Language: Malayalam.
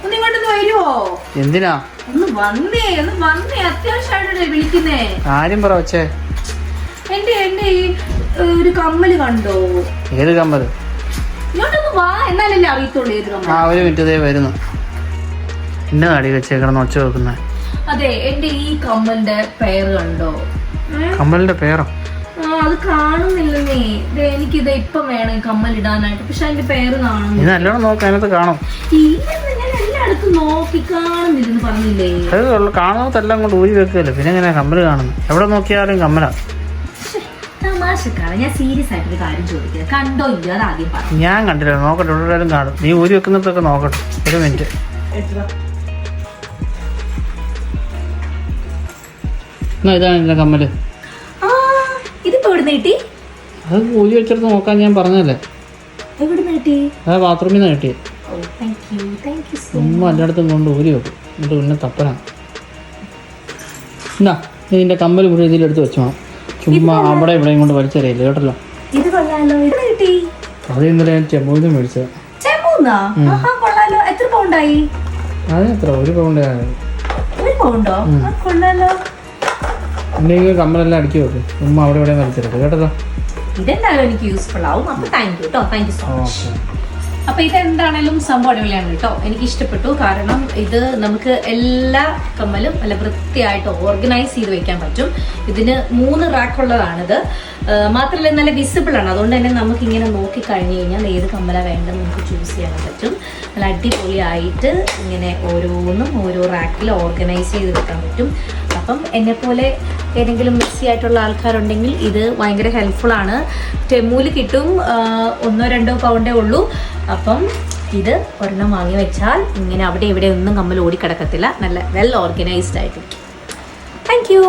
ഒന്നിങ്ങോട്ടൊന്ന് വരുവോ? എന്തിനാ? ഒന്ന് വന്നേ അത്യാവശ്യമായിട്ടല്ലേ വിളിക്കുന്നേ. ആരും പറ വച്ചേ. എന്റെ ഈ ഒരു കമ്മല് കണ്ടോ? ഏത് കമ്മല്? ഇങ്ങോട്ടൊന്ന് വാ, എന്നാലല്ലേ അറിയത്തുള്ളൂ ഏത് കമ്മല്. ഒരു മിനിറ്റ് വരുന്നു. എന്നെ നാടി വെച്ചേക്കണം ഒച്ച വെക്കുന്ന. അതെ, എന്റെ ഈ കമ്മലിന്റെ പേര് കണ്ടോ? കമ്മലിന്റെ പേരോ? അത് കാണുന്നില്ലെന്നേ. എനിക്കിത് ഇപ്പം വേണം കമ്മലിടാനായിട്ട്, പക്ഷെ അതിന്റെ പേര് കാണുന്നു. നല്ലോണം നോക്കാം, അതിനകത്ത് കാണും. ഞാൻ എല്ലായിടത്തും നോക്കി കാണുന്നില്ലെന്ന് പറഞ്ഞില്ലേ? അത് കാണാത്തല്ലാം കൊണ്ട് ഊരി വെക്കല്ലോ, പിന്നെ എങ്ങനെയാ കമ്മല് കാണുന്നത്? എവിടെ നോക്കിയാലും കമ്മലാ. തമാശക്കാരൻ, ഞാൻ സീരിയസ് ആയിട്ടൊരു കാര്യം ചോദിക്കുന്നത്, കണ്ടോ ഇല്ല അത് ആദ്യം പറഞ്ഞു. ഞാൻ കണ്ടില്ല, നോക്കട്ടെ, എവിടെയാലും കാണും. നീ ഊരി വെക്കുന്നതൊക്കെ നോക്കട്ടെ. ഒരു മിനിറ്റ്. ഇതാണ് എന്റെ കമ്മല്. ഇതിപ്പോ എവിടെ നീട്ടി? അത് ഊരി വെച്ചെടുത്ത് നോക്കാൻ ഞാൻ പറഞ്ഞല്ലേ. എവിടെ നീട്ടി? അത് ബാത്റൂമിൽ നിന്ന് കിട്ടിയത്. ഉമ്മ എല്ലായിടത്തും കൊണ്ട് ഊരി വെക്കും, എന്നിട്ട് പിന്നെ തപ്പനാണ്. എന്നാ നീ നിന്റെ കമ്മൽ മുഴുവൻ ഇതിലെടുത്ത് വെച്ചോ. ചുമ്മാ അവിടെ ഇവിടെയും കൊണ്ട് വലിച്ചറിയില്ല കേട്ടല്ലോ. അത് ഇന്നലെ ഞാൻ ചെമ്മൂന്ന് മേടിച്ചത്. അതിനെത്ര? 1 പൗണ്ട്. എന്തെങ്കിലും കമ്മലെല്ലാം അടിച്ചു വെക്കും, ഉമ്മ അവിടെ ഇവിടെ വലിച്ചെടുക്കും കേട്ടല്ലോ. ഇതെന്തായാലും എനിക്ക് യൂസ്ഫുൾ ആവും. അപ്പൊ താങ്ക് യു കേട്ടോ, താങ്ക് യു സോ മച്ച്. അപ്പൊ ഇതെന്താണേലും സംഭവം അടിപൊളിയാണ് കേട്ടോ, എനിക്ക് ഇഷ്ടപ്പെട്ടു. കാരണം ഇത് നമുക്ക് എല്ലാ കമ്മലും നല്ല വൃത്തിയായിട്ട് ഓർഗനൈസ് ചെയ്ത് വെക്കാൻ പറ്റും. ഇതിന് 3 റാക്കുള്ളതാണിത്. മാത്രമല്ല നല്ല വിസിബിൾ ആണ്, അതുകൊണ്ട് തന്നെ നമുക്ക് ഇങ്ങനെ നോക്കി കഴിഞ്ഞ് കഴിഞ്ഞാൽ ഏത് കമ്മല വേണ്ടെന്ന് നമുക്ക് ചൂസ് ചെയ്യാൻ പറ്റും. നല്ല അടിപൊളിയായിട്ട് ഇങ്ങനെ ഓരോന്നും ഓരോ റാക്കിൽ ഓർഗനൈസ് ചെയ്ത് വെക്കാൻ പറ്റും. അപ്പം എന്നെപ്പോലെ ഏതെങ്കിലും മെസ്സി ആയിട്ടുള്ള ആൾക്കാരുണ്ടെങ്കിൽ ഇത് ഭയങ്കര ഹെൽപ്ഫുള്ളാണ്. ടെമ്മൂല് കിട്ടും, 1-2 പൗണ്ടേ ഉള്ളൂ. അപ്പം ഇത് ഒരെണ്ണം വാങ്ങി വെച്ചാൽ ഇങ്ങനെ അവിടെ ഇവിടെ ഒന്നും കമ്മൽ ഓടിക്കിടക്കത്തില്ല, നല്ല വെൽ ഓർഗനൈസ്ഡ് ആയിട്ട്. Thank you.